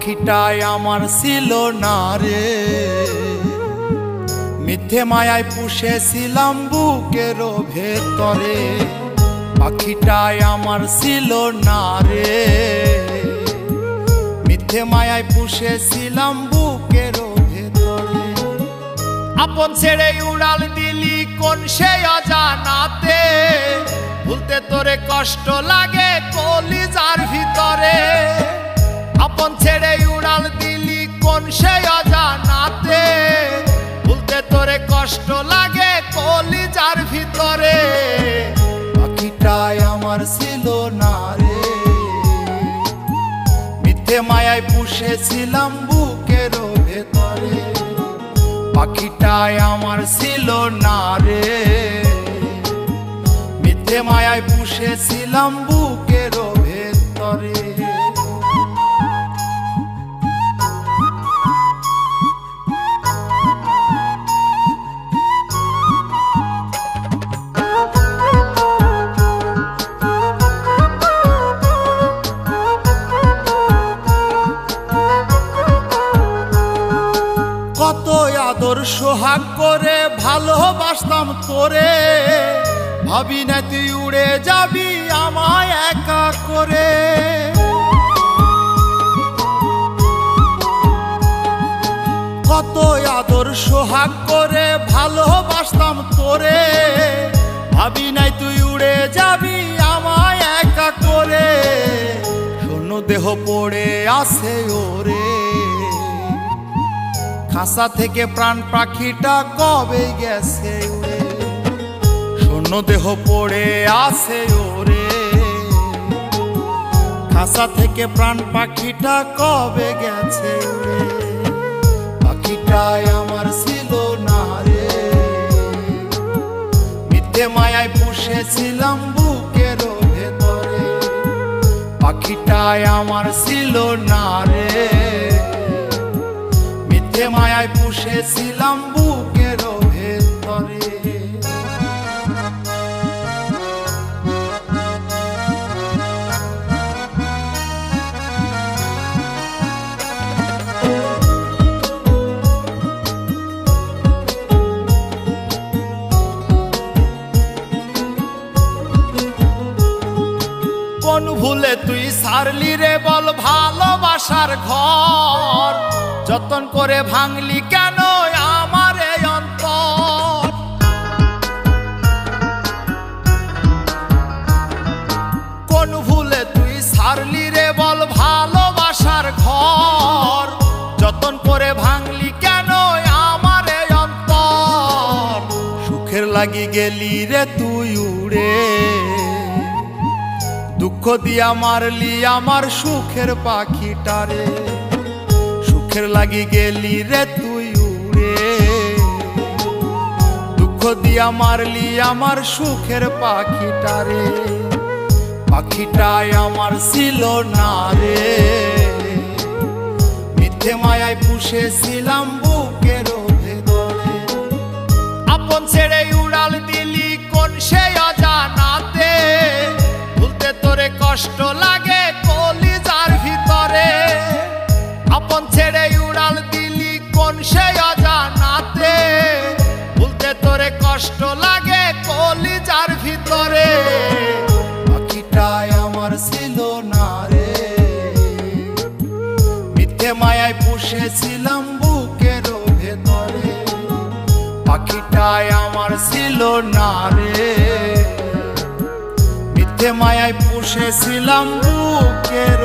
পাখিটাই আমার ছিল না রে, মিথ্যে মায়ায় পুষেছিলাম বুকের ভেতরে। পাখিটাই আমার ছিল না রে, মিথ্যে মায়ায় পুষেছিলাম বুকের ভেতরে। আপন ছেড়ে উড়াল দিলি কোন সে অজানাতে, ভুলতে তোরে কষ্ট লাগে কলিজার ভিতরে। আপন ছেড়ে উড়াল দিলি কোন সে অজানাতে, ভুলতে তোরে কষ্ট লাগে কলিজার ভিতরে। পাখিটাই আমার ছিল না রে, মিথ্যে মায়ায় পুষেছিলাম বুকের ভেতরে। পাখিটাই আমার ছিল না রে, মিথ্যে মায়ায় পুষেছিলাম বুকের ভেতরে। কত আদর সোহাগ করে ভালোবাসতাম তোরে, ভাবি না তুই উড়ে যাবি আমায় একা করে। কত আদর সোহাগ করে ভালোবাসতাম তোরে, ভাবি নাই তুই উড়ে যাবি আমায় একা করে। শূন্য দেহ পড়ে আছে ওরে, খাঁচা থেকে প্রাণ পাখিটা কবে গেছে উড়ে। শূন্য দেহ পড়ে আছে ওরে, খাঁচা থেকে প্রাণ পাখিটা কবে গেছে উড়ে। পাখিটাই আমার ছিল না রে, মিথ্যে মায়ায় পুষেছিলাম বুকের ভেতরে। পাখিটাই আমার ছিল না রে, মিথ্যে মায়ায় পুষেছিলাম বুকের ভেতরে। কোন ভুলে তুই সারলি রে বল ভালোবাসার ঘর, যতন করে ভাঙলি কেন আমার এই অন্তর। কোন ভুলে তুই সারলি রে বল ভালোবাসার ঘর, যতন করে ভাঙলি কেন আমার এই অন্তর। সুখের লাগি গেলি রে তুই উড়ে, দুঃখ দিয়া মারলি আমার সুখের পাখিটারে। সুখের লাগি গেলি রে তুই উড়ে, দুঃখ দিয়া মারলি আমার সুখের পাখিটারে। পাখিটাই আমার ছিল না রে, মিথ্যে মায়ায় পুষেছিলাম বুকের ভেতরে। আপন ছেড়ে উড়াল দিলি কোন সে অজানাতে, ভুলতে তোরে কষ্ট লাগে কলিজার ভিতরে। আপন ছেড়ে উড়াল দিলি কোন সে অজানাতে, ভুলতে তোরে কষ্ট লাগে কলিজার ভিতরে। পাখিটাই আমার ছিল না রে, মিথ্যে মায়ায় পুষেছিলাম বুকের ভেতরে। পাখিটাই আমার ছিল না রে, মিথ্যে মায়ায় পুষেছিলাম বুকের